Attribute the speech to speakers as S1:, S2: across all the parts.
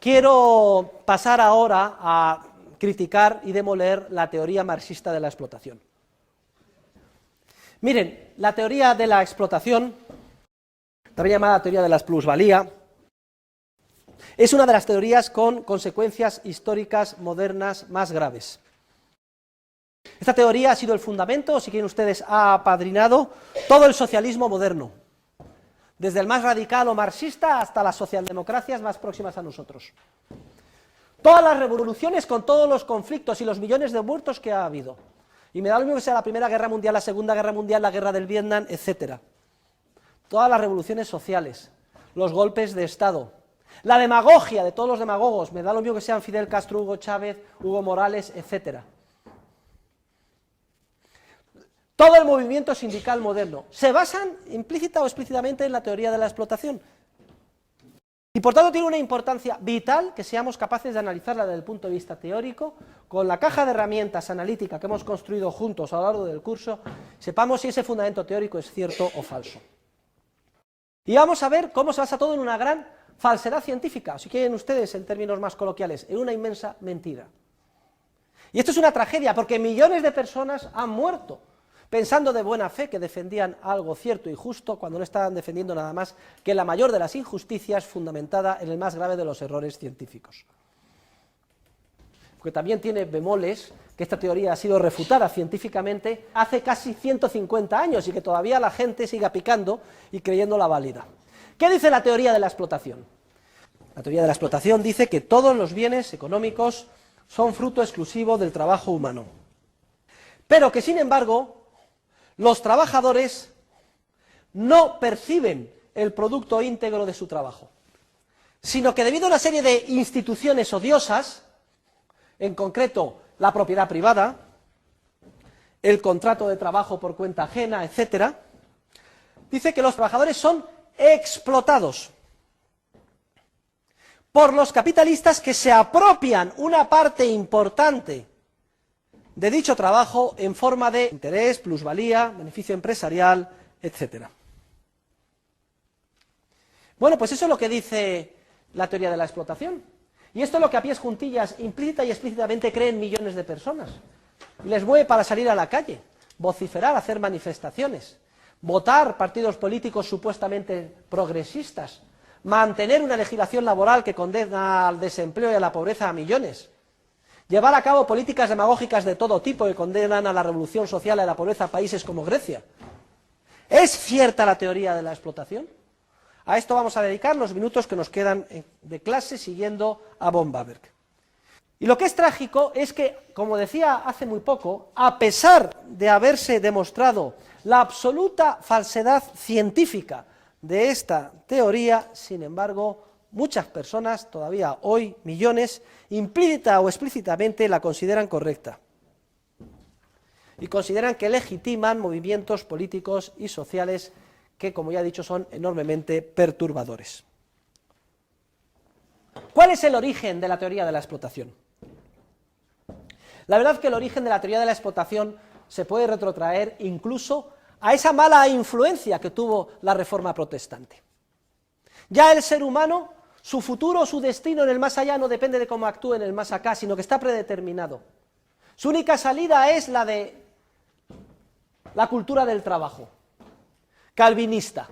S1: quiero pasar ahora a criticar y demoler la teoría marxista de la explotación. Miren, la teoría de la explotación, también llamada teoría de la plusvalía, es una de las teorías con consecuencias históricas modernas más graves. Esta teoría ha sido el fundamento, o si quieren ustedes, ha apadrinado todo el socialismo moderno, desde el más radical o marxista hasta las socialdemocracias más próximas a nosotros. Todas las revoluciones con todos los conflictos y los millones de muertos que ha habido. Y me da lo mismo que sea la Primera Guerra Mundial, la Segunda Guerra Mundial, la Guerra del Vietnam, etc. Todas las revoluciones sociales, los golpes de Estado, la demagogia de todos los demagogos, me da lo mismo que sean Fidel Castro, Hugo Chávez, Hugo Morales, etc. Todo el movimiento sindical moderno se basan implícita o explícitamente en la teoría de la explotación. Y por tanto tiene una importancia vital que seamos capaces de analizarla desde el punto de vista teórico, con la caja de herramientas analítica que hemos construido juntos a lo largo del curso, sepamos si ese fundamento teórico es cierto o falso. Y vamos a ver cómo se basa todo en una gran falsedad científica, o si quieren ustedes en términos más coloquiales, en una inmensa mentira. Y esto es una tragedia porque millones de personas han muerto pensando de buena fe que defendían algo cierto y justo cuando no estaban defendiendo nada más que la mayor de las injusticias fundamentada en el más grave de los errores científicos. Porque también tiene bemoles que esta teoría ha sido refutada científicamente hace casi 150 años y que todavía la gente siga picando y creyéndola válida. ¿Qué dice la teoría de la explotación? La teoría de la explotación dice que todos los bienes económicos son fruto exclusivo del trabajo humano, pero que sin embargo los trabajadores no perciben el producto íntegro de su trabajo, sino que debido a una serie de instituciones odiosas, en concreto la propiedad privada, el contrato de trabajo por cuenta ajena, etc., dice que los trabajadores son explotados por los capitalistas que se apropian una parte importante de dicho trabajo en forma de interés, plusvalía, beneficio empresarial, etc. Bueno, pues eso es lo que dice la teoría de la explotación. Y esto es lo que a pies juntillas, implícita y explícitamente creen millones de personas. Y les mueve para salir a la calle, vociferar, hacer manifestaciones, votar partidos políticos supuestamente progresistas, mantener una legislación laboral que condena al desempleo y a la pobreza a millones, llevar a cabo políticas demagógicas de todo tipo que condenan a la revolución social y a la pobreza a países como Grecia. ¿Es cierta la teoría de la explotación? A esto vamos a dedicar los minutos que nos quedan de clase siguiendo a von Bawerk. Y lo que es trágico es que, como decía hace muy poco, a pesar de haberse demostrado la absoluta falsedad científica de esta teoría, sin embargo, muchas personas, todavía hoy millones, implícita o explícitamente la consideran correcta. Y consideran que legitiman movimientos políticos y sociales que, como ya he dicho, son enormemente perturbadores. ¿Cuál es el origen de la teoría de la explotación? La verdad es que el origen de la teoría de la explotación se puede retrotraer incluso a esa mala influencia que tuvo la Reforma protestante. Ya el ser humano, su futuro, su destino en el más allá no depende de cómo actúe en el más acá, sino que está predeterminado. Su única salida es la de la cultura del trabajo, calvinista.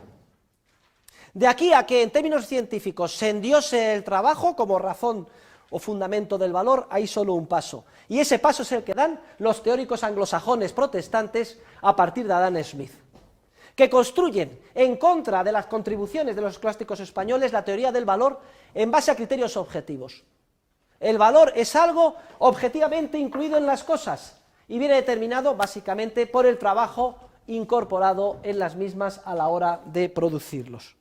S1: De aquí a que en términos científicos se endiose el trabajo como razón o fundamento del valor, hay solo un paso. Y ese paso es el que dan los teóricos anglosajones protestantes a partir de Adam Smith, que construyen en contra de las contribuciones de los escolásticos españoles la teoría del valor en base a criterios objetivos. El valor es algo objetivamente incluido en las cosas y viene determinado básicamente por el trabajo incorporado en las mismas a la hora de producirlos.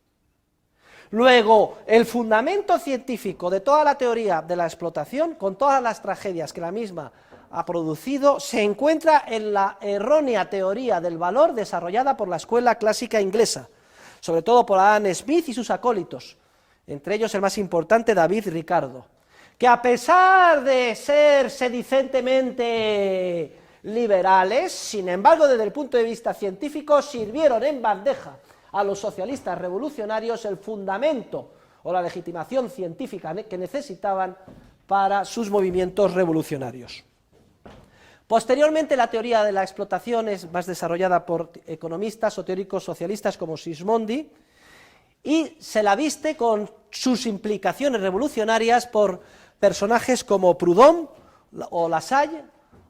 S1: Luego, el fundamento científico de toda la teoría de la explotación, con todas las tragedias que la misma ha producido, se encuentra en la errónea teoría del valor desarrollada por la escuela clásica inglesa, sobre todo por Adam Smith y sus acólitos, entre ellos el más importante, David Ricardo, que a pesar de ser sedicentemente liberales, sin embargo, desde el punto de vista científico, sirvieron en bandeja a los socialistas revolucionarios el fundamento o la legitimación científica que necesitaban para sus movimientos revolucionarios. Posteriormente, la teoría de la explotación es más desarrollada por economistas o teóricos socialistas como Sismondi, y se la viste con sus implicaciones revolucionarias por personajes como Proudhon o Lassalle,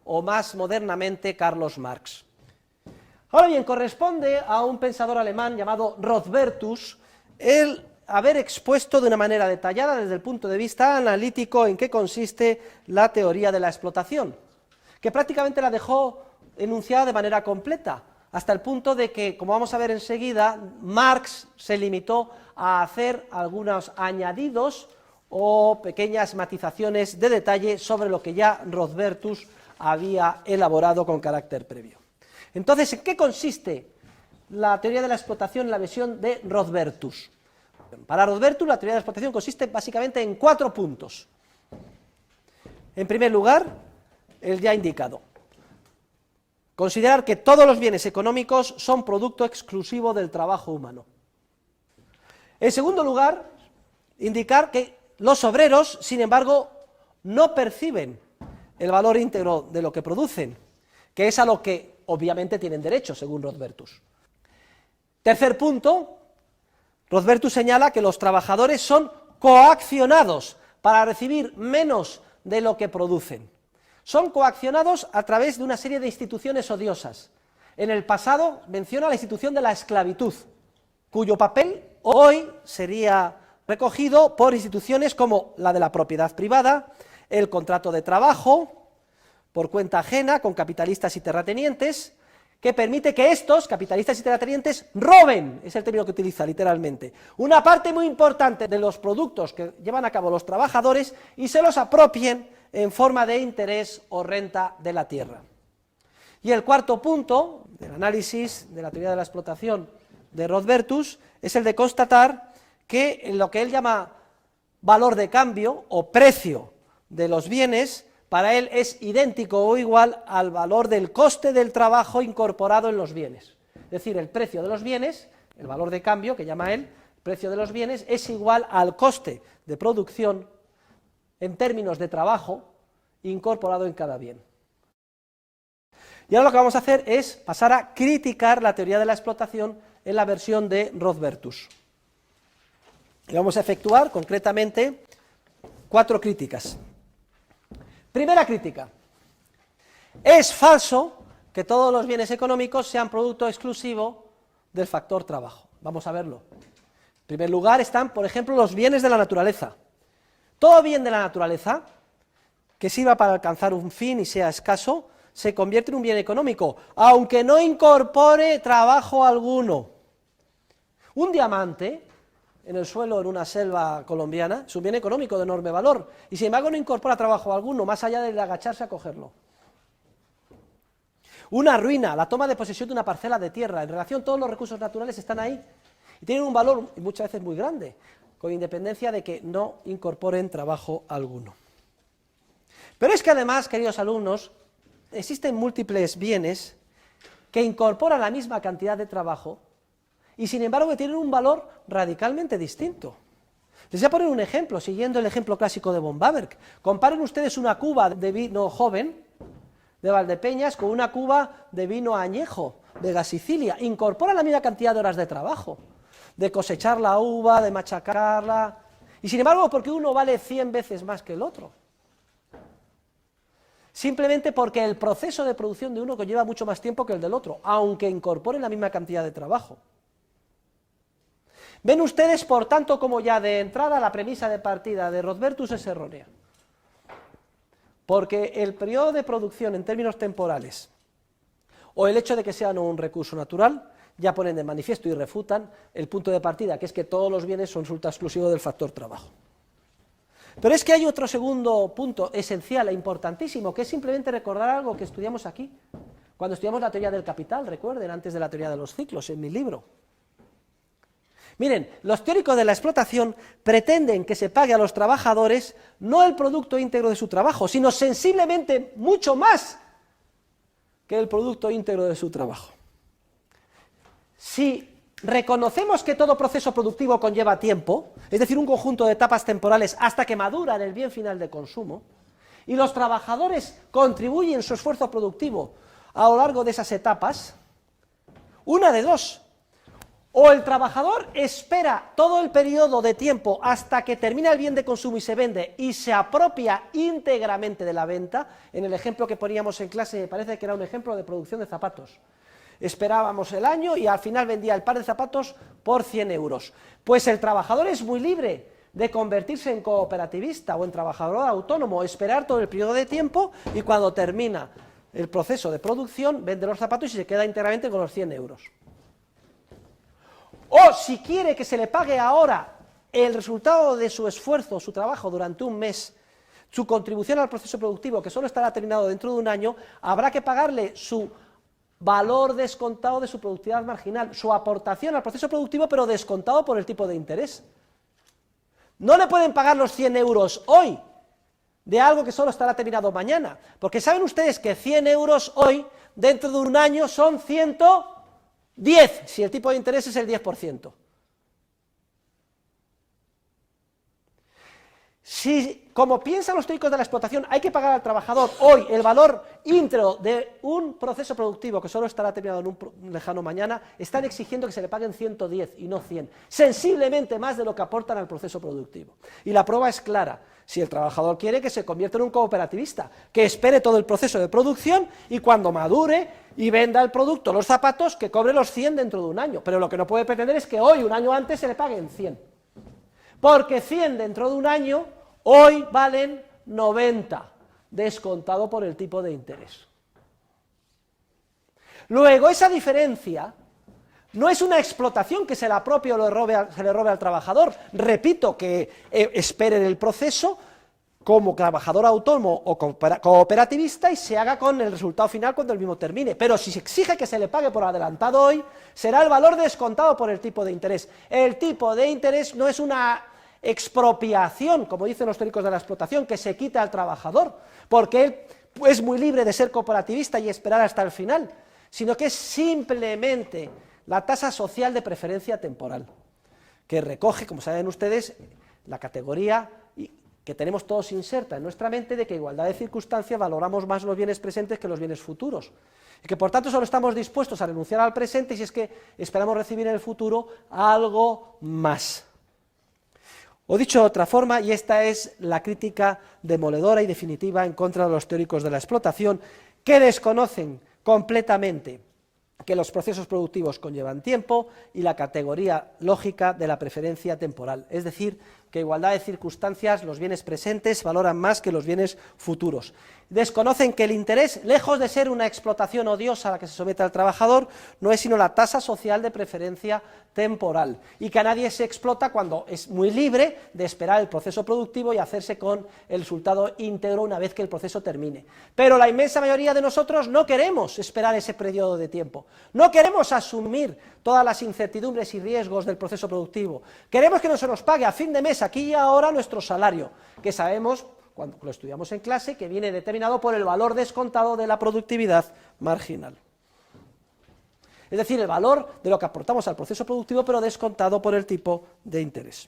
S1: o más modernamente Carlos Marx. Ahora bien, corresponde a un pensador alemán llamado Rodbertus el haber expuesto de una manera detallada desde el punto de vista analítico en qué consiste la teoría de la explotación, que prácticamente la dejó enunciada de manera completa, hasta el punto de que, como vamos a ver enseguida, Marx se limitó a hacer algunos añadidos o pequeñas matizaciones de detalle sobre lo que ya Rodbertus había elaborado con carácter previo. Entonces, ¿en qué consiste la teoría de la explotación en la visión de Rodbertus? Para Rodbertus, la teoría de la explotación consiste básicamente en 4 puntos. En primer lugar, el ya indicado: considerar que todos los bienes económicos son producto exclusivo del trabajo humano. En segundo lugar, indicar que los obreros, sin embargo, no perciben el valor íntegro de lo que producen, que es a lo que obviamente tienen derecho, según Rodbertus. Tercer punto, Rodbertus señala que los trabajadores son coaccionados para recibir menos de lo que producen. Son coaccionados a través de una serie de instituciones odiosas. En el pasado menciona la institución de la esclavitud, cuyo papel hoy sería recogido por instituciones como la de la propiedad privada, el contrato de trabajo por cuenta ajena con capitalistas y terratenientes, que permite que estos, capitalistas y terratenientes, roben, es el término que utiliza literalmente, una parte muy importante de los productos que llevan a cabo los trabajadores y se los apropien en forma de interés o renta de la tierra. Y el cuarto punto del análisis de la teoría de la explotación de Rodbertus es el de constatar que en lo que él llama valor de cambio o precio de los bienes, para él es idéntico o igual al valor del coste del trabajo incorporado en los bienes. Es decir, el precio de los bienes, el valor de cambio que llama él, el precio de los bienes, es igual al coste de producción en términos de trabajo incorporado en cada bien. Y ahora lo que vamos a hacer es pasar a criticar la teoría de la explotación en la versión de Rodbertus. Y vamos a efectuar concretamente 4 críticas. Primera crítica: es falso que todos los bienes económicos sean producto exclusivo del factor trabajo. Vamos a verlo. En primer lugar están, por ejemplo, los bienes de la naturaleza. Todo bien de la naturaleza que sirva para alcanzar un fin y sea escaso, se convierte en un bien económico, aunque no incorpore trabajo alguno. Un diamante en el suelo en una selva colombiana es un bien económico de enorme valor, y sin embargo no incorpora trabajo alguno, más allá de agacharse a cogerlo. Una ruina, la toma de posesión de una parcela de tierra, en relación todos los recursos naturales están ahí, y tienen un valor muchas veces muy grande, con independencia de que no incorporen trabajo alguno. Pero es que además, queridos alumnos, existen múltiples bienes que incorporan la misma cantidad de trabajo y sin embargo que tienen un valor radicalmente distinto. Les voy a poner un ejemplo, siguiendo el ejemplo clásico de von Baberg. Comparen ustedes una cuba de vino joven de Valdepeñas con una cuba de vino añejo de Sicilia. Incorporan la misma cantidad de horas de trabajo, de cosechar la uva, de machacarla, y sin embargo porque uno vale 100 veces más que el otro. Simplemente porque el proceso de producción de uno lleva mucho más tiempo que el del otro, aunque incorporen la misma cantidad de trabajo. Ven ustedes, por tanto, como ya de entrada la premisa de partida de Rodbertus es errónea, porque el periodo de producción en términos temporales, o el hecho de que sea no un recurso natural, ya ponen de manifiesto y refutan el punto de partida, que es que todos los bienes son resultado exclusivo del factor trabajo. Pero es que hay otro segundo punto esencial e importantísimo, que es simplemente recordar algo que estudiamos aquí, cuando estudiamos la teoría del capital, recuerden, antes de la teoría de los ciclos, en mi libro. Miren, los teóricos de la explotación pretenden que se pague a los trabajadores no el producto íntegro de su trabajo, sino sensiblemente mucho más que el producto íntegro de su trabajo. Si reconocemos que todo proceso productivo conlleva tiempo, es decir, un conjunto de etapas temporales hasta que madura en el bien final de consumo, y los trabajadores contribuyen su esfuerzo productivo a lo largo de esas etapas, una de dos: o el trabajador espera todo el periodo de tiempo hasta que termina el bien de consumo y se vende, y se apropia íntegramente de la venta. En el ejemplo que poníamos en clase, me parece que era un ejemplo de producción de zapatos. Esperábamos el año y al final vendía el par de zapatos por 100 euros. Pues el trabajador es muy libre de convertirse en cooperativista o en trabajador autónomo, esperar todo el periodo de tiempo y cuando termina el proceso de producción vende los zapatos y se queda íntegramente con los 100 euros. O si quiere que se le pague ahora el resultado de su esfuerzo, su trabajo durante un mes, su contribución al proceso productivo, que solo estará terminado dentro de un año, habrá que pagarle su valor descontado de su productividad marginal, su aportación al proceso productivo, pero descontado por el tipo de interés. No le pueden pagar los 100 euros hoy de algo que solo estará terminado mañana, porque saben ustedes que 100 euros hoy, dentro de un año, son 110, si el tipo de interés es el 10%. Si, como piensan los teóricos de la explotación, hay que pagar al trabajador hoy el valor íntegro de un proceso productivo que solo estará terminado en un lejano mañana, están exigiendo que se le paguen 110 y no 100, sensiblemente más de lo que aportan al proceso productivo. Y la prueba es clara: si el trabajador quiere, que se convierta en un cooperativista, que espere todo el proceso de producción y cuando madure y venda el producto, los zapatos, que cobre los 100 dentro de un año. Pero lo que no puede pretender es que hoy, un año antes, se le paguen 100. Porque 100 dentro de un año, hoy valen 90, descontado por el tipo de interés. Luego, esa diferencia no es una explotación que se la apropie o se le robe al trabajador. Repito, que espere el proceso como trabajador autónomo o cooperativista y se haga con el resultado final cuando el mismo termine. Pero si se exige que se le pague por adelantado hoy, será el valor descontado por el tipo de interés. El tipo de interés no es una expropiación, como dicen los teóricos de la explotación, que se quita al trabajador, porque él es muy libre de ser cooperativista y esperar hasta el final, sino que es simplemente la tasa social de preferencia temporal, que recoge, como saben ustedes, la categoría que tenemos todos inserta en nuestra mente de que, igualdad de circunstancias, valoramos más los bienes presentes que los bienes futuros, y que por tanto solo estamos dispuestos a renunciar al presente y si es que esperamos recibir en el futuro algo más. O dicho de otra forma, y esta es la crítica demoledora y definitiva en contra de los teóricos de la explotación, que desconocen completamente que los procesos productivos conllevan tiempo y la categoría lógica de la preferencia temporal, es decir, que igualdad de circunstancias, los bienes presentes valoran más que los bienes futuros. Desconocen que el interés, lejos de ser una explotación odiosa a la que se somete al trabajador, no es sino la tasa social de preferencia temporal, y que a nadie se explota cuando es muy libre de esperar el proceso productivo y hacerse con el resultado íntegro una vez que el proceso termine. Pero la inmensa mayoría de nosotros no queremos esperar ese periodo de tiempo, no queremos asumir todas las incertidumbres y riesgos del proceso productivo, queremos que no se nos pague a fin de mes, aquí y ahora, nuestro salario, que sabemos, cuando lo estudiamos en clase, que viene determinado por el valor descontado de la productividad marginal. Es decir, el valor de lo que aportamos al proceso productivo, pero descontado por el tipo de interés.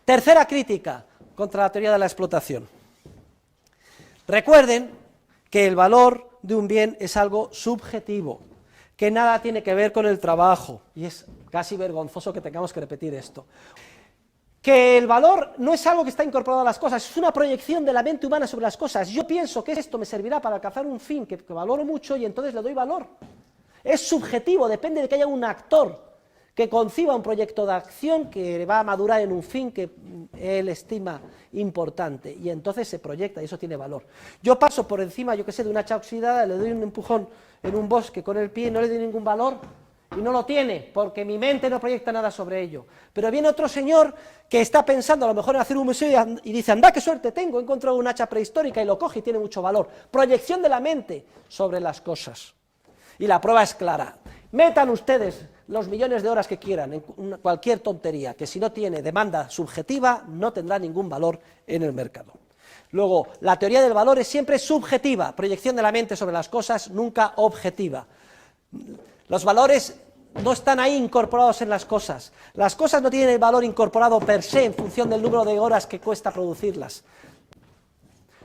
S1: Tercera crítica contra la teoría de la explotación. Recuerden que el valor de un bien es algo subjetivo, que nada tiene que ver con el trabajo, y es casi vergonzoso que tengamos que repetir esto. Que el valor no es algo que está incorporado a las cosas, es una proyección de la mente humana sobre las cosas. Yo pienso que esto me servirá para alcanzar un fin que valoro mucho y entonces le doy valor. Es subjetivo, depende de que haya un actor que conciba un proyecto de acción que va a madurar en un fin que él estima importante y entonces se proyecta y eso tiene valor. Yo paso por encima, yo qué sé, de una hacha oxidada, le doy un empujón en un bosque con el pie y no le doy ningún valor, y no lo tiene, porque mi mente no proyecta nada sobre ello. Pero viene otro señor que está pensando a lo mejor en hacer un museo y dice, anda, qué suerte tengo, he encontrado un hacha prehistórica y lo coge y tiene mucho valor. Proyección de la mente sobre las cosas. Y la prueba es clara. Metan ustedes los millones de horas que quieran en cualquier tontería, que si no tiene demanda subjetiva, no tendrá ningún valor en el mercado. Luego, la teoría del valor es siempre subjetiva, proyección de la mente sobre las cosas, nunca objetiva. Los valores no están ahí incorporados en las cosas no tienen el valor incorporado per se en función del número de horas que cuesta producirlas.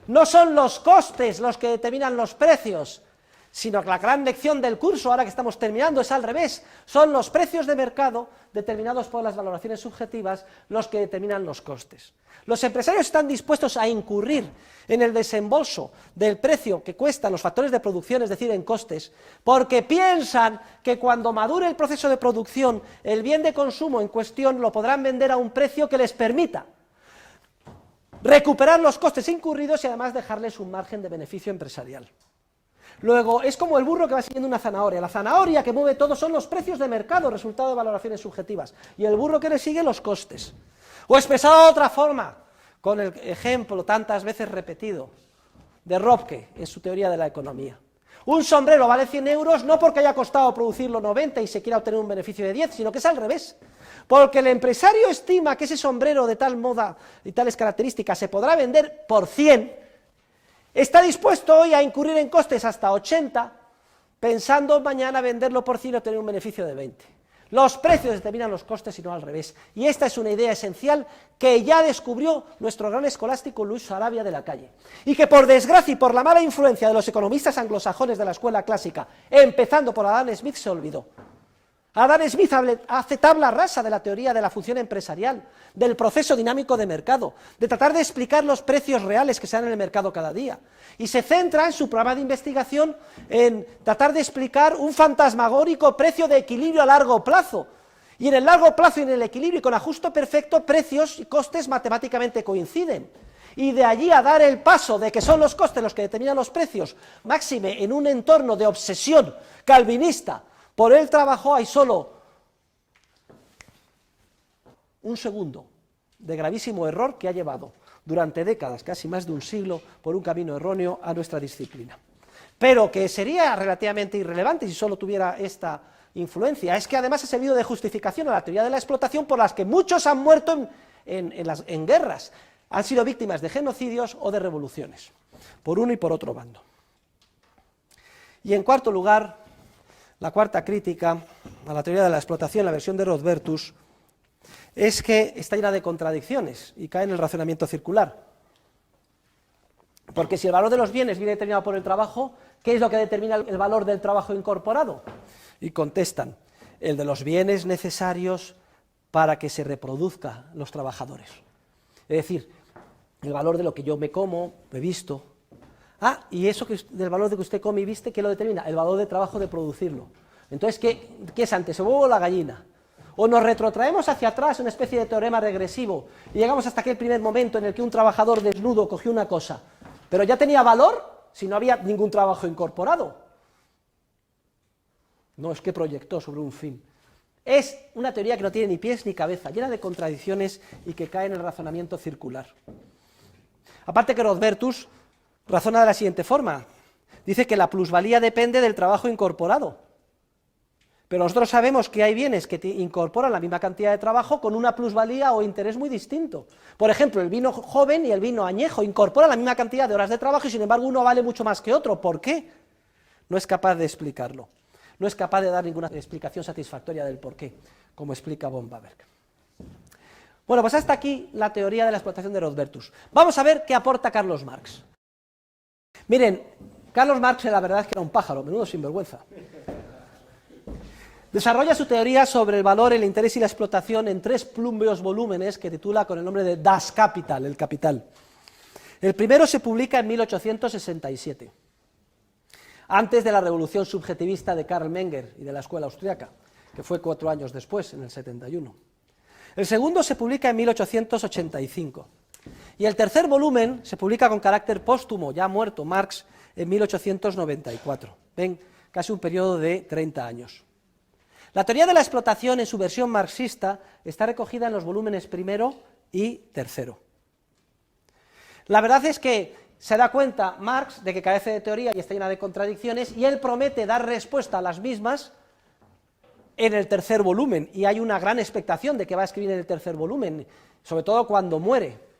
S1: No son los costes los que determinan los precios, sino que la gran lección del curso, ahora que estamos terminando, es al revés. Son los precios de mercado, determinados por las valoraciones subjetivas, los que determinan los costes. Los empresarios están dispuestos a incurrir en el desembolso del precio que cuestan los factores de producción, es decir, en costes, porque piensan que cuando madure el proceso de producción, el bien de consumo en cuestión lo podrán vender a un precio que les permita recuperar los costes incurridos y además dejarles un margen de beneficio empresarial. Luego, es como el burro que va siguiendo una zanahoria. La zanahoria que mueve todo son los precios de mercado, resultado de valoraciones subjetivas, y el burro que le sigue los costes. O expresado de otra forma, con el ejemplo tantas veces repetido de Röpke en su teoría de la economía. Un sombrero vale 100 euros no porque haya costado producirlo 90 y se quiera obtener un beneficio de 10, sino que es al revés. Porque el empresario estima que ese sombrero de tal moda y tales características se podrá vender por 100, está dispuesto hoy a incurrir en costes hasta 80, pensando mañana venderlo por 100 y obtener un beneficio de 20. Los precios determinan los costes y no al revés. Y esta es una idea esencial que ya descubrió nuestro gran escolástico Luis Sarabia de la Calle. Y que por desgracia y por la mala influencia de los economistas anglosajones de la escuela clásica, empezando por Adam Smith, se olvidó. Adam Smith hace tabla rasa de la teoría de la función empresarial, del proceso dinámico de mercado, de tratar de explicar los precios reales que se dan en el mercado cada día. Y se centra en su programa de investigación en tratar de explicar un fantasmagórico precio de equilibrio a largo plazo. Y en el largo plazo y en el equilibrio y con ajuste perfecto, precios y costes matemáticamente coinciden. Y de allí a dar el paso de que son los costes los que determinan los precios, máxime en un entorno de obsesión calvinista, por el trabajo hay solo un segundo de gravísimo error que ha llevado durante décadas, casi más de un siglo, por un camino erróneo a nuestra disciplina. Pero que sería relativamente irrelevante si solo tuviera esta influencia, es que además ha servido de justificación a la teoría de la explotación por las que muchos han muerto en guerras, han sido víctimas de genocidios o de revoluciones, por uno y por otro bando. Y en cuarto lugar, la cuarta crítica a la teoría de la explotación, la versión de Rodbertus, es que está llena de contradicciones y cae en el razonamiento circular. Porque si el valor de los bienes viene determinado por el trabajo, ¿qué es lo que determina el valor del trabajo incorporado? Y contestan, el de los bienes necesarios para que se reproduzcan los trabajadores. Es decir, el valor de lo que yo me como, me visto. Ah, y eso del valor de que usted come y viste, ¿qué lo determina? El valor de trabajo de producirlo. Entonces, ¿qué es antes, el huevo o la gallina? O nos retrotraemos hacia atrás, una especie de teorema regresivo, y llegamos hasta aquel primer momento en el que un trabajador desnudo cogió una cosa, pero ya tenía valor si no había ningún trabajo incorporado. No, es que proyectó sobre un fin. Es una teoría que no tiene ni pies ni cabeza, llena de contradicciones y que cae en el razonamiento circular. Aparte que Rodbertus razona de la siguiente forma, dice que la plusvalía depende del trabajo incorporado, pero nosotros sabemos que hay bienes que incorporan la misma cantidad de trabajo con una plusvalía o interés muy distinto. Por ejemplo, el vino joven y el vino añejo incorporan la misma cantidad de horas de trabajo y sin embargo uno vale mucho más que otro. ¿Por qué? No es capaz de explicarlo, no es capaz de dar ninguna explicación satisfactoria del por qué, como explica von Baberg. Bueno, pues hasta aquí la teoría de la explotación de Rodbertus. Vamos a ver qué aporta Carlos Marx. Miren, Carlos Marx la verdad es que era un pájaro, menudo sinvergüenza. Desarrolla su teoría sobre el valor, el interés y la explotación en 3 plumbeos volúmenes que titula con el nombre de Das Kapital, el capital. El primero se publica en 1867, antes de la revolución subjetivista de Karl Menger y de la escuela austriaca, que fue 4 años después, en el 71. El segundo se publica en 1885. Y el tercer volumen se publica con carácter póstumo, ya muerto Marx, en 1894. Ven, casi un periodo de 30 años. La teoría de la explotación en su versión marxista está recogida en los volúmenes primero y tercero. La verdad es que se da cuenta Marx de que carece de teoría y está llena de contradicciones y él promete dar respuesta a las mismas en el tercer volumen y hay una gran expectación de que va a escribir en el tercer volumen, sobre todo cuando muere.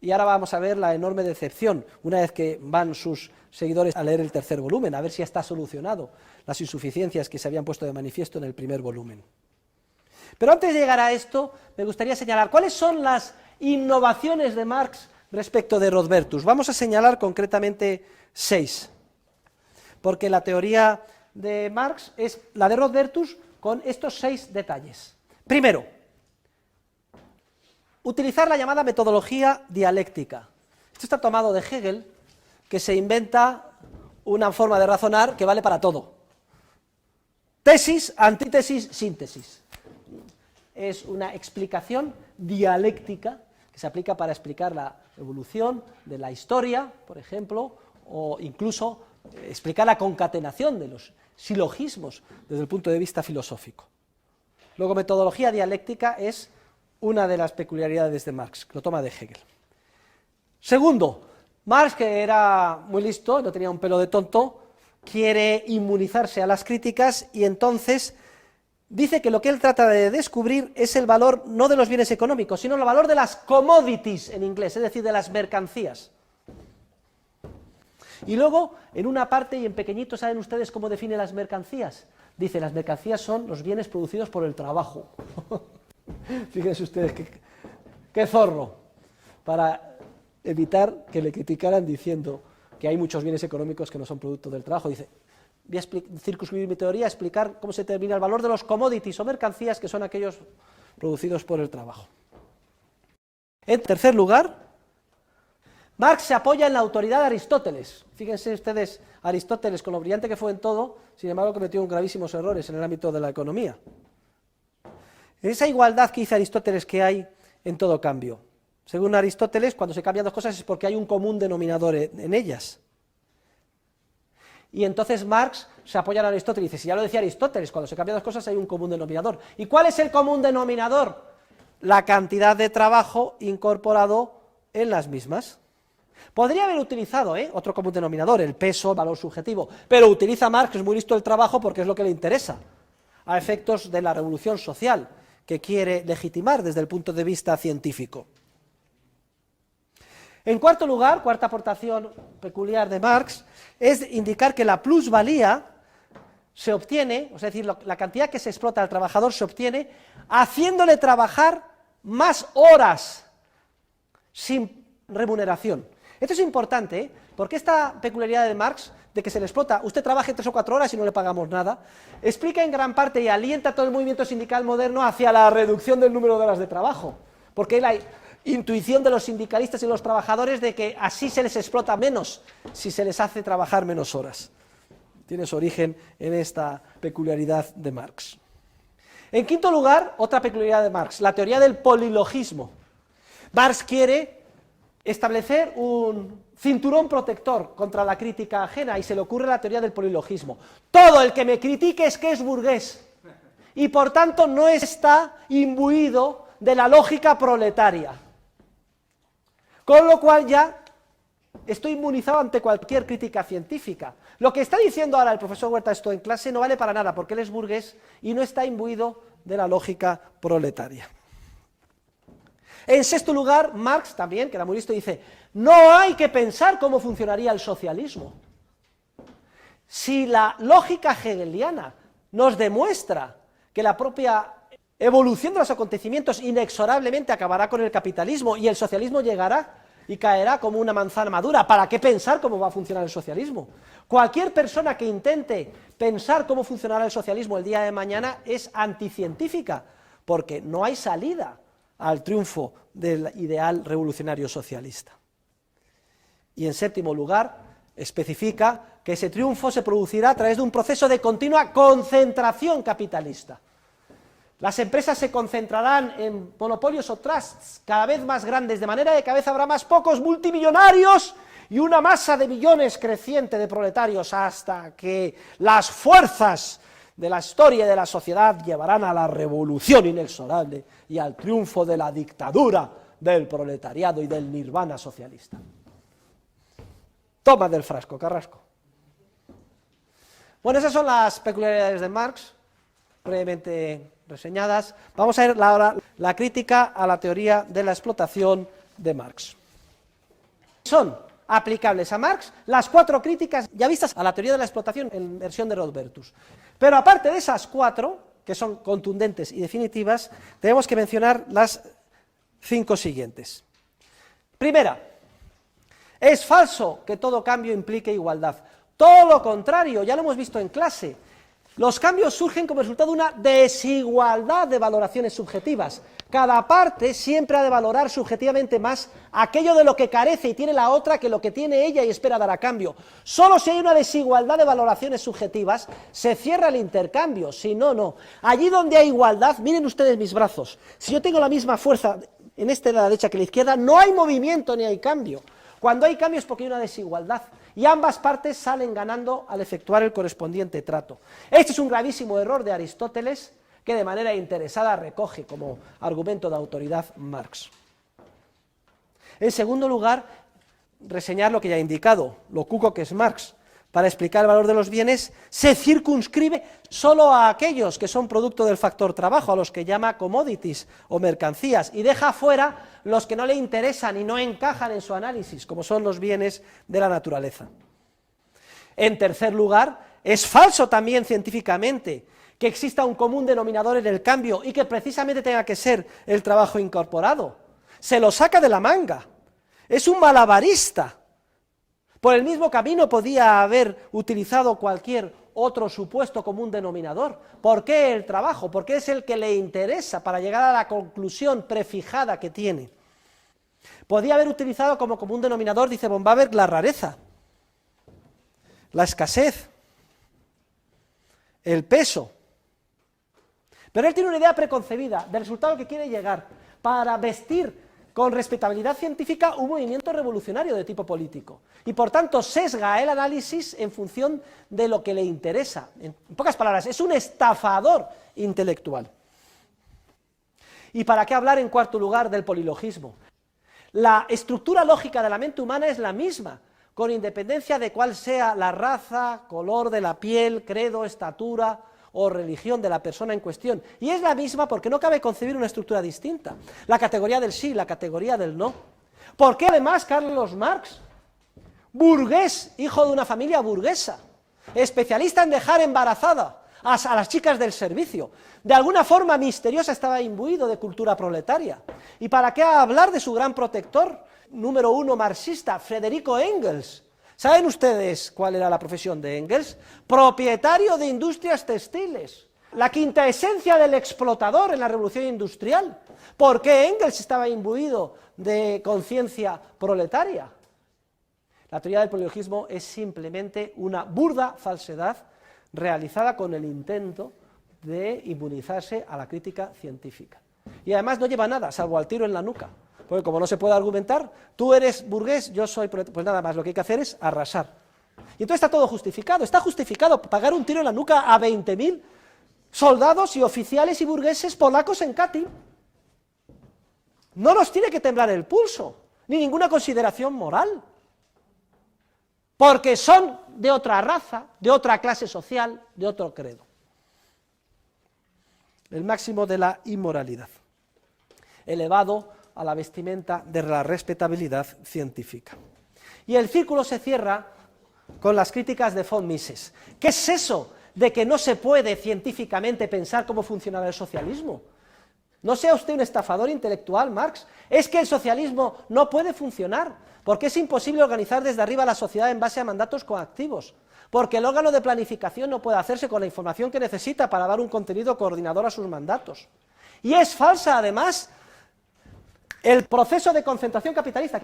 S1: Y ahora vamos a ver la enorme decepción, una vez que van sus seguidores a leer el tercer volumen, a ver si está solucionado las insuficiencias que se habían puesto de manifiesto en el primer volumen. Pero antes de llegar a esto, me gustaría señalar cuáles son las innovaciones de Marx respecto de Rodbertus. Vamos a señalar concretamente 6, porque la teoría de Marx es la de Rodbertus con estos 6 detalles. Primero, utilizar la llamada metodología dialéctica. Esto está tomado de Hegel, que se inventa una forma de razonar que vale para todo. Tesis, antítesis, síntesis. Es una explicación dialéctica que se aplica para explicar la evolución de la historia, por ejemplo, o incluso explicar la concatenación de los silogismos desde el punto de vista filosófico. Luego, metodología dialéctica es una de las peculiaridades de Marx, que lo toma de Hegel. Segundo, Marx, que era muy listo, no tenía un pelo de tonto, quiere inmunizarse a las críticas y entonces dice que lo que él trata de descubrir es el valor no de los bienes económicos, sino el valor de las commodities en inglés, es decir, de las mercancías. Y luego, en una parte y en pequeñito, ¿saben ustedes cómo define las mercancías? Dice, las mercancías son los bienes producidos por el trabajo. Fíjense ustedes qué zorro, para evitar que le criticaran diciendo que hay muchos bienes económicos que no son producto del trabajo. Dice, voy a circunscribir mi teoría a explicar cómo se determina el valor de los commodities o mercancías que son aquellos producidos por el trabajo. En tercer lugar, Marx se apoya en la autoridad de Aristóteles. Fíjense ustedes, Aristóteles, con lo brillante que fue en todo, sin embargo cometió gravísimos errores en el ámbito de la economía. Esa igualdad que dice Aristóteles que hay en todo cambio. Según Aristóteles, cuando se cambian dos cosas es porque hay un común denominador en ellas. Y entonces Marx se apoya en Aristóteles y dice, si ya lo decía Aristóteles, cuando se cambian dos cosas hay un común denominador. ¿Y cuál es el común denominador? La cantidad de trabajo incorporado en las mismas. Podría haber utilizado otro común denominador, el peso, el valor subjetivo, pero utiliza Marx, que es muy listo, el trabajo porque es lo que le interesa, a efectos de la revolución social que quiere legitimar desde el punto de vista científico. En cuarto lugar, cuarta aportación peculiar de Marx, es indicar que la plusvalía se obtiene, es decir, la cantidad que se explota al trabajador se obtiene haciéndole trabajar más horas sin remuneración. Esto es importante, porque esta peculiaridad de Marx, de que se le explota, usted trabaje 3 o 4 horas y no le pagamos nada, explica en gran parte y alienta todo el movimiento sindical moderno hacia la reducción del número de horas de trabajo, porque la intuición de los sindicalistas y los trabajadores de que así se les explota menos si se les hace trabajar menos horas. Tiene su origen en esta peculiaridad de Marx. En quinto lugar, otra peculiaridad de Marx, la teoría del polilogismo. Marx quiere establecer un cinturón protector contra la crítica ajena y se le ocurre la teoría del polilogismo. Todo el que me critique es que es burgués y por tanto no está imbuido de la lógica proletaria. Con lo cual ya estoy inmunizado ante cualquier crítica científica. Lo que está diciendo ahora el profesor Huerta esto en clase no vale para nada, porque él es burgués y no está imbuido de la lógica proletaria. En sexto lugar, Marx también, que era muy listo, dice, no hay que pensar cómo funcionaría el socialismo. Si la lógica hegeliana nos demuestra que la propia evolución de los acontecimientos inexorablemente acabará con el capitalismo y el socialismo llegará y caerá como una manzana madura, ¿para qué pensar cómo va a funcionar el socialismo? Cualquier persona que intente pensar cómo funcionará el socialismo el día de mañana es anticientífica, porque no hay salida al triunfo del ideal revolucionario socialista. Y en séptimo lugar, especifica que ese triunfo se producirá a través de un proceso de continua concentración capitalista. Las empresas se concentrarán en monopolios o trusts cada vez más grandes, de manera que cada vez habrá más pocos multimillonarios y una masa de millones creciente de proletarios, hasta que las fuerzas de la historia y de la sociedad llevarán a la revolución inexorable y al triunfo de la dictadura del proletariado y del nirvana socialista. Toma del frasco, Carrasco. Bueno, esas son las peculiaridades de Marx, brevemente reseñadas. Vamos a ver ahora la crítica a la teoría de la explotación de Marx. Son aplicables a Marx las 4 críticas ya vistas a la teoría de la explotación en versión de Rodbertus. Pero aparte de esas 4, que son contundentes y definitivas, tenemos que mencionar las 5 siguientes. Primera, es falso que todo cambio implique igualdad. Todo lo contrario, ya lo hemos visto en clase. Los cambios surgen como resultado de una desigualdad de valoraciones subjetivas. Cada parte siempre ha de valorar subjetivamente más aquello de lo que carece y tiene la otra que lo que tiene ella y espera dar a cambio. Solo si hay una desigualdad de valoraciones subjetivas se cierra el intercambio, si no, no. Allí donde hay igualdad, miren ustedes mis brazos, si yo tengo la misma fuerza en este de la derecha que en la izquierda, no hay movimiento ni hay cambio. Cuando hay cambio es porque hay una desigualdad y ambas partes salen ganando al efectuar el correspondiente trato. Este es un gravísimo error de Aristóteles que de manera interesada recoge como argumento de autoridad Marx. En segundo lugar, reseñar lo que ya he indicado, lo cuco que es Marx. Para explicar el valor de los bienes, se circunscribe solo a aquellos que son producto del factor trabajo, a los que llama commodities o mercancías, y deja fuera los que no le interesan y no encajan en su análisis, como son los bienes de la naturaleza. En tercer lugar, es falso también científicamente que exista un común denominador en el cambio y que precisamente tenga que ser el trabajo incorporado. Se lo saca de la manga, es un malabarista. Por el mismo camino podía haber utilizado cualquier otro supuesto común denominador. ¿Por qué el trabajo? Porque es el que le interesa para llegar a la conclusión prefijada que tiene. Podía haber utilizado como común denominador, dice von Baberg, la rareza, la escasez, el peso. Pero él tiene una idea preconcebida del resultado que quiere llegar para vestir con respetabilidad científica un movimiento revolucionario de tipo político. Y por tanto sesga el análisis en función de lo que le interesa. En pocas palabras, es un estafador intelectual. ¿Y para qué hablar en cuarto lugar del polilogismo? La estructura lógica de la mente humana es la misma, con independencia de cuál sea la raza, color de la piel, credo, estatura o religión de la persona en cuestión. Y es la misma porque no cabe concebir una estructura distinta. La categoría del sí, la categoría del no. ¿Por qué además Carlos Marx, burgués, hijo de una familia burguesa, especialista en dejar embarazada a las chicas del servicio, de alguna forma misteriosa estaba imbuido de cultura proletaria? ¿Y para qué hablar de su gran protector, número 1 marxista, Federico Engels? ¿Saben ustedes cuál era la profesión de Engels? Propietario de industrias textiles, la quinta esencia del explotador en la revolución industrial. ¿Por qué Engels estaba imbuido de conciencia proletaria? La teoría del polilogismo es simplemente una burda falsedad realizada con el intento de inmunizarse a la crítica científica. Y además no lleva nada, salvo al tiro en la nuca. Porque como no se puede argumentar, tú eres burgués, yo soy proletario, pues nada más, lo que hay que hacer es arrasar. Y entonces está todo justificado, está justificado pagar un tiro en la nuca a 20.000 soldados y oficiales y burgueses polacos en Katyn. No nos tiene que temblar el pulso, ni ninguna consideración moral, porque son de otra raza, de otra clase social, de otro credo. El máximo de la inmoralidad, elevado a la vestimenta de la respetabilidad científica. Y el círculo se cierra con las críticas de von Mises. ¿Qué es eso de que no se puede científicamente pensar cómo funcionaba el socialismo? No sea usted un estafador intelectual, Marx. Es que el socialismo no puede funcionar, porque es imposible organizar desde arriba la sociedad en base a mandatos coactivos, porque el órgano de planificación no puede hacerse con la información que necesita para dar un contenido coordinador a sus mandatos. Y es falsa, además, el proceso de concentración capitalista.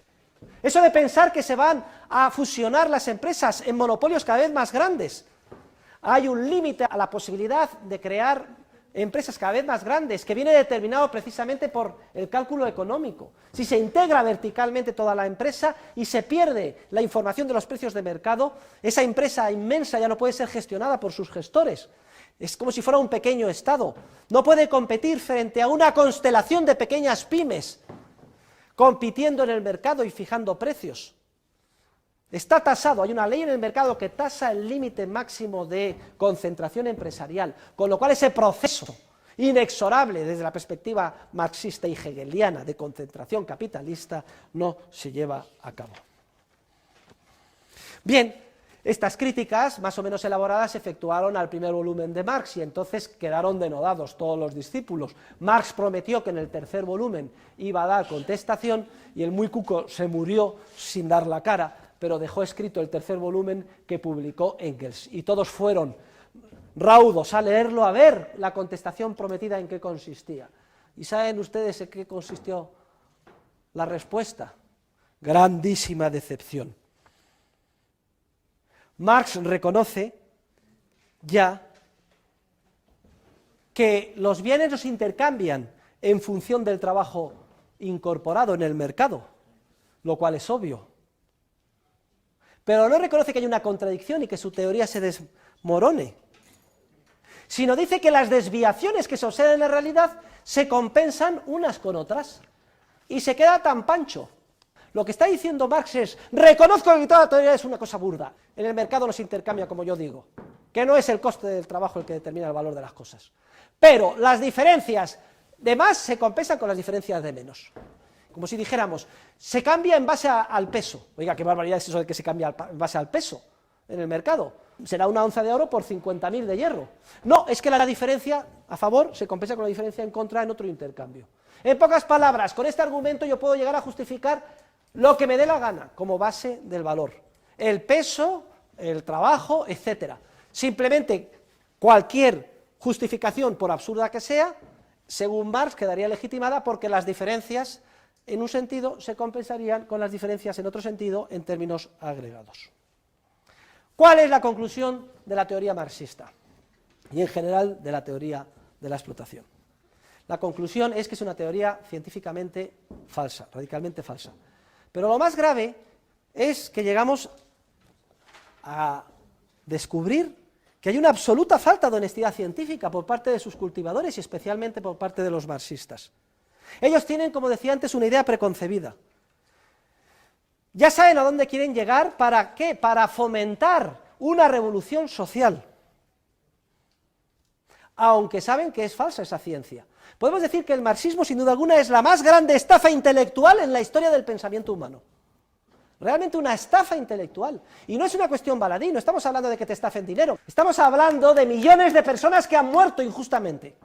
S1: Eso de pensar que se van a fusionar las empresas en monopolios cada vez más grandes. Hay un límite a la posibilidad de crear empresas cada vez más grandes, que viene determinado precisamente por el cálculo económico. Si se integra verticalmente toda la empresa y se pierde la información de los precios de mercado, esa empresa inmensa ya no puede ser gestionada por sus gestores. Es como si fuera un pequeño Estado. No puede competir frente a una constelación de pequeñas pymes, compitiendo en el mercado y fijando precios. Está tasado, hay una ley en el mercado que tasa el límite máximo de concentración empresarial, con lo cual ese proceso inexorable desde la perspectiva marxista y hegeliana de concentración capitalista no se lleva a cabo. Bien, estas críticas, más o menos elaboradas, se efectuaron al primer volumen de Marx y entonces quedaron denodados todos los discípulos. Marx prometió que en el tercer volumen iba a dar contestación y el muy cuco se murió sin dar la cara, pero dejó escrito el tercer volumen que publicó Engels, y todos fueron raudos a leerlo, a ver la contestación prometida en qué consistía. ¿Y saben ustedes en qué consistió la respuesta? Grandísima decepción. Marx reconoce ya que los bienes los intercambian en función del trabajo incorporado en el mercado, lo cual es obvio. Pero no reconoce que hay una contradicción y que su teoría se desmorone, sino dice que las desviaciones que se observan en la realidad se compensan unas con otras, y se queda tan pancho. Lo que está diciendo Marx es: reconozco que toda la teoría es una cosa burda, en el mercado no se intercambia como yo digo, que no es el coste del trabajo el que determina el valor de las cosas, pero las diferencias de más se compensan con las diferencias de menos. Como si dijéramos, se cambia en base al peso. Oiga, qué barbaridad es eso de que se cambia en base al peso en el mercado. Será una onza de oro por 50.000 de hierro. No, es que la diferencia a favor se compensa con la diferencia en contra en otro intercambio. En pocas palabras, con este argumento yo puedo llegar a justificar lo que me dé la gana como base del valor. El peso, el trabajo, etc. Simplemente cualquier justificación, por absurda que sea, según Marx quedaría legitimada porque las diferencias en un sentido se compensarían con las diferencias en otro sentido en términos agregados. ¿Cuál es la conclusión de la teoría marxista? Y en general de la teoría de la explotación. La conclusión es que es una teoría científicamente falsa, radicalmente falsa. Pero lo más grave es que llegamos a descubrir que hay una absoluta falta de honestidad científica por parte de sus cultivadores y especialmente por parte de los marxistas. Ellos tienen, como decía antes, una idea preconcebida. Ya saben a dónde quieren llegar, ¿para qué? Para fomentar una revolución social, aunque saben que es falsa esa ciencia. Podemos decir que el marxismo, sin duda alguna, es la más grande estafa intelectual en la historia del pensamiento humano. Realmente una estafa intelectual. Y no es una cuestión baladí, no estamos hablando de que te estafen dinero, estamos hablando de millones de personas que han muerto injustamente,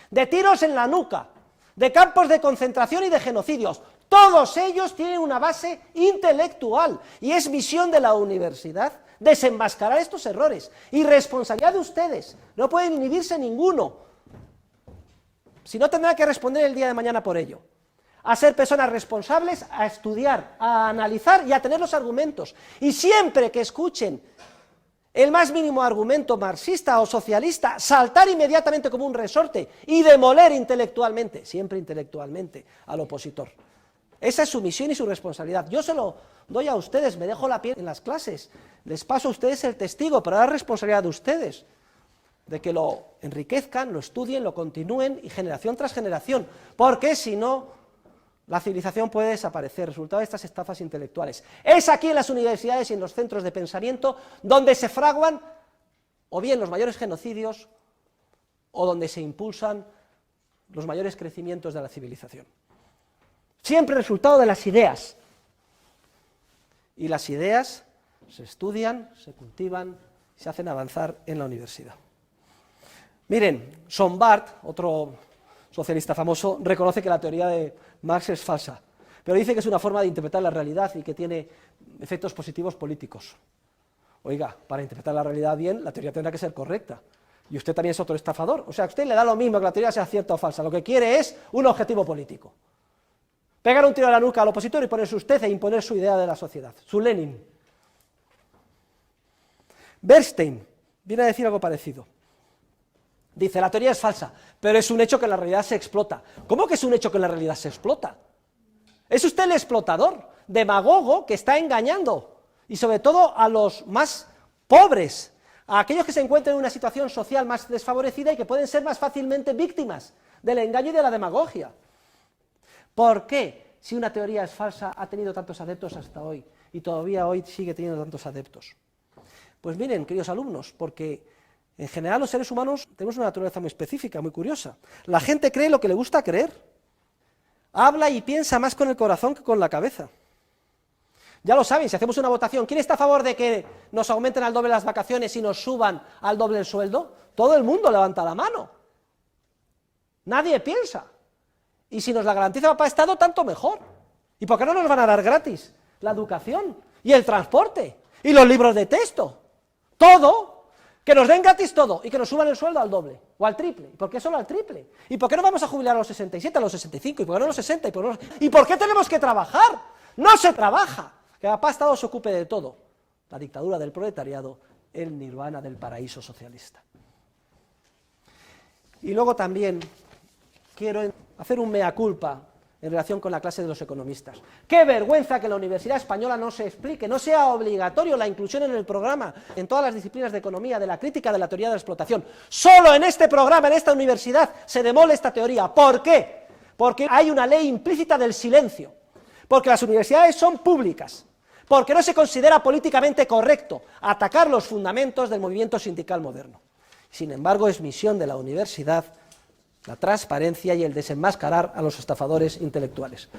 S1: de tiros en la nuca, de campos de concentración y de genocidios. Todos ellos tienen una base intelectual y es misión de la universidad desenmascarar estos errores y responsabilidad de ustedes. No pueden inhibirse ninguno, si no tendrán que responder el día de mañana por ello. A ser personas responsables, a estudiar, a analizar y a tener los argumentos. Y siempre que escuchen el más mínimo argumento marxista o socialista, saltar inmediatamente como un resorte y demoler intelectualmente, siempre intelectualmente, al opositor. Esa es su misión y su responsabilidad. Yo se lo doy a ustedes, me dejo la piel en las clases, les paso a ustedes el testigo, pero la responsabilidad de ustedes, de que lo enriquezcan, lo estudien, lo continúen, y generación tras generación, porque si no, la civilización puede desaparecer, resultado de estas estafas intelectuales. Es aquí en las universidades y en los centros de pensamiento donde se fraguan o bien los mayores genocidios o donde se impulsan los mayores crecimientos de la civilización. Siempre resultado de las ideas. Y las ideas se estudian, se cultivan, se hacen avanzar en la universidad. Miren, Sombart, otro socialista famoso, reconoce que la teoría de Marx es falsa, pero dice que es una forma de interpretar la realidad y que tiene efectos positivos políticos. Oiga, para interpretar la realidad bien, la teoría tendrá que ser correcta. Y usted también es otro estafador. O sea, a usted le da lo mismo que la teoría sea cierta o falsa. Lo que quiere es un objetivo político. Pegar un tiro a la nuca al opositor y ponerse usted e imponer su idea de la sociedad, su Lenin. Bernstein viene a decir algo parecido. Dice, la teoría es falsa, pero es un hecho que en la realidad se explota. ¿Cómo que es un hecho que en la realidad se explota? Es usted el explotador, demagogo, que está engañando, y sobre todo a los más pobres, a aquellos que se encuentran en una situación social más desfavorecida y que pueden ser más fácilmente víctimas del engaño y de la demagogia. ¿Por qué, si una teoría es falsa, ha tenido tantos adeptos hasta hoy, y todavía hoy sigue teniendo tantos adeptos? Pues miren, queridos alumnos, porque en general los seres humanos tenemos una naturaleza muy específica, muy curiosa. La gente cree lo que le gusta creer. Habla y piensa más con el corazón que con la cabeza. Ya lo saben, si hacemos una votación, ¿quién está a favor de que nos aumenten al doble las vacaciones y nos suban al doble el sueldo? Todo el mundo levanta la mano. Nadie piensa. Y si nos la garantiza papá Estado, tanto mejor. ¿Y por qué no nos van a dar gratis la educación y el transporte y los libros de texto? Todo, que nos den gratis todo y que nos suban el sueldo al doble o al triple. ¿Y por qué solo al triple? ¿Y por qué no vamos a jubilar a los 67, a los 65? ¿Y por qué no a los 60? ¿Y por qué tenemos que trabajar? No se trabaja. Que papá Estado se ocupe de todo. La dictadura del proletariado, el nirvana del paraíso socialista. Y luego también quiero hacer un mea culpa en relación con la clase de los economistas. ¡Qué vergüenza que en la Universidad Española no se explique, no sea obligatorio la inclusión en el programa, en todas las disciplinas de economía, de la crítica de la teoría de la explotación! Solo en este programa, en esta universidad, se demole esta teoría. ¿Por qué? Porque hay una ley implícita del silencio, porque las universidades son públicas, porque no se considera políticamente correcto atacar los fundamentos del movimiento sindical moderno. Sin embargo, es misión de la universidad la transparencia y el desenmascarar a los estafadores intelectuales.